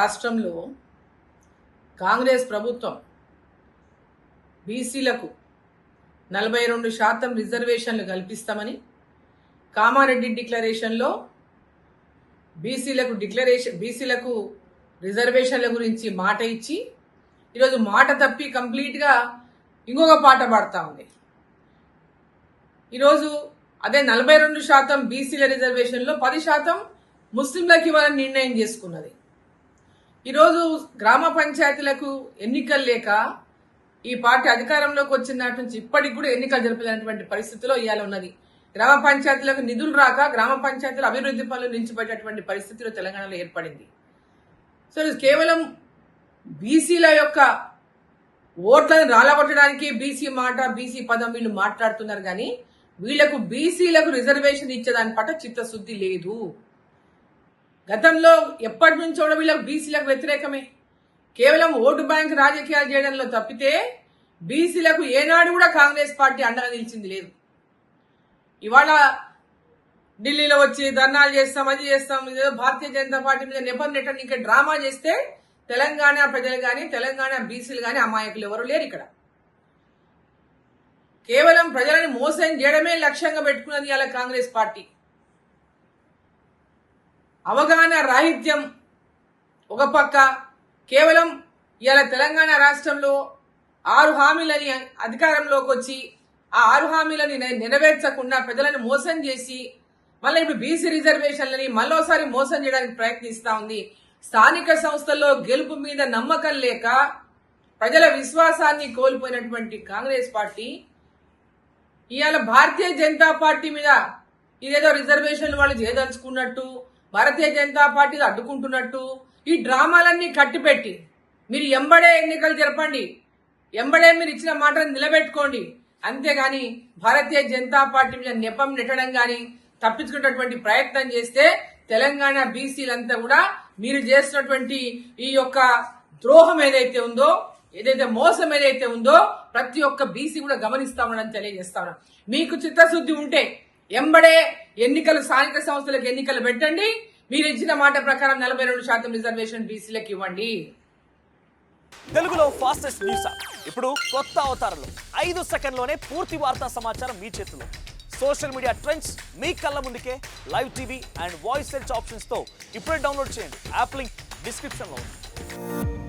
రాష్ట్రంలో కాంగ్రెస్ ప్రభుత్వం బీసీలకు 42% రిజర్వేషన్లు కల్పిస్తామని కామారెడ్డి డిక్లరేషన్లో బీసీలకు రిజర్వేషన్ల గురించి మాట ఇచ్చి ఈరోజు మాట తప్పి కంప్లీట్గా ఇంకొక పాట పాడుతూ ఉంది. ఈరోజు అదే 42% బీసీల రిజర్వేషన్లో 10% ముస్లింలకు ఇవ్వాలని నిర్ణయం చేసుకున్నది. ఈరోజు గ్రామ పంచాయతీలకు ఎన్నికలు లేక ఈ పార్టీ అధికారంలోకి వచ్చిన నాటి నుంచి ఇప్పటికి కూడా ఎన్నికలు జరపలేనటువంటి పరిస్థితిలో ఇవాళ ఉన్నది. గ్రామ పంచాయతీలకు నిధులు రాక గ్రామ పంచాయతీల అభివృద్ధి పనులు నిలిచిపెట్టేటువంటి పరిస్థితిలో తెలంగాణలో ఏర్పడింది. సో కేవలం బీసీల యొక్క ఓట్లను రాలగొట్టడానికి బీసీ మాట బీసీ పదం వీళ్ళు మాట్లాడుతున్నారు, కానీ వీళ్లకు బీసీలకు రిజర్వేషన్ ఇచ్చేదాని పట్ల చిత్తశుద్ధి లేదు. గతంలో ఎప్పటి నుంచో వీళ్ళకు బీసీలకు వ్యతిరేకమే. కేవలం ఓటు బ్యాంక్ రాజకీయాలు చేయడంలో తప్పితే బీసీలకు ఏనాడు కూడా కాంగ్రెస్ పార్టీ అండగా నిలిచింది లేదు. ఇవాళ ఢిల్లీలో వచ్చి ధర్నాలు చేస్తాం, అది చేస్తాం, ఇదేదో భారతీయ జనతా పార్టీ మీద నెట్టని ఇంకా డ్రామా చేస్తే తెలంగాణ ప్రజలు కానీ తెలంగాణ బీసీలు కానీ అమాయకులు ఎవరు లేరు. ఇక్కడ కేవలం ప్రజలని మోసం చేయడమే లక్ష్యంగా పెట్టుకున్నది ఇవాళ కాంగ్రెస్ పార్టీ. అవగాహన రాహిత్యం ఒక పక్క, కేవలం ఇవాళ తెలంగాణ రాష్ట్రంలో 6 హామీలని అధికారంలోకి వచ్చి ఆ 6 హామీలని నెరవేర్చకుండా ప్రజలను మోసం చేసి మళ్ళీ ఇప్పుడు బీసీ రిజర్వేషన్లని మళ్ళోసారి మోసం చేయడానికి ప్రయత్నిస్తా ఉంది. స్థానిక సంస్థల్లో గెలుపు మీద నమ్మకం లేక ప్రజల విశ్వాసాన్ని కోల్పోయినటువంటి కాంగ్రెస్ పార్టీ ఇవాళ భారతీయ జనతా పార్టీ మీద ఇదేదో రిజర్వేషన్లు వాళ్ళు చేయదలుచుకున్నట్టు, భారతీయ జనతా పార్టీ అడ్డుకుంటున్నట్టు ఈ డ్రామాలన్నీ కట్టిపెట్టి మీరు ఎంబడే ఎన్నికలు జరపండి, ఎంబడే మీరు ఇచ్చిన మాటను నిలబెట్టుకోండి. అంతేగాని భారతీయ జనతా పార్టీ మీద నెపం నెట్టడం కానీ తప్పించుకునేటువంటి ప్రయత్నం చేస్తే తెలంగాణ బీసీలంతా కూడా మీరు చేసినటువంటి ఈ యొక్క ద్రోహం ఏదైతే ఉందో, ఏదైతే మోసం ఏదైతే ఉందో ప్రతి ఒక్క బీసీ కూడా గమనిస్తామని తెలియజేస్తాను. మీకు చిత్తశుద్ధి ఉంటే ఎంబడే ఎన్నికలు, స్థానిక సంస్థలకు ఎన్నికలు పెట్టండి. మీరు ఇచ్చిన మాట ప్రకారం 42% రిజర్వేషన్ బీసీలకు ఇవ్వండి. తెలుగులో ఫాస్టెస్ట్ న్యూస్ ఇప్పుడు కొత్త అవతారంలో 5 సెకండ్లోనే పూర్తి వార్తా సమాచారం మీ చేతిలో. సోషల్ మీడియా ట్రెండ్స్ మీ కళ్ళ ముందుకే live TV and voice search options తో ఇప్పుడే డౌన్లోడ్ చేయండి. యాప్ లింక్ డిస్క్రిప్షన్ లో ఉంది.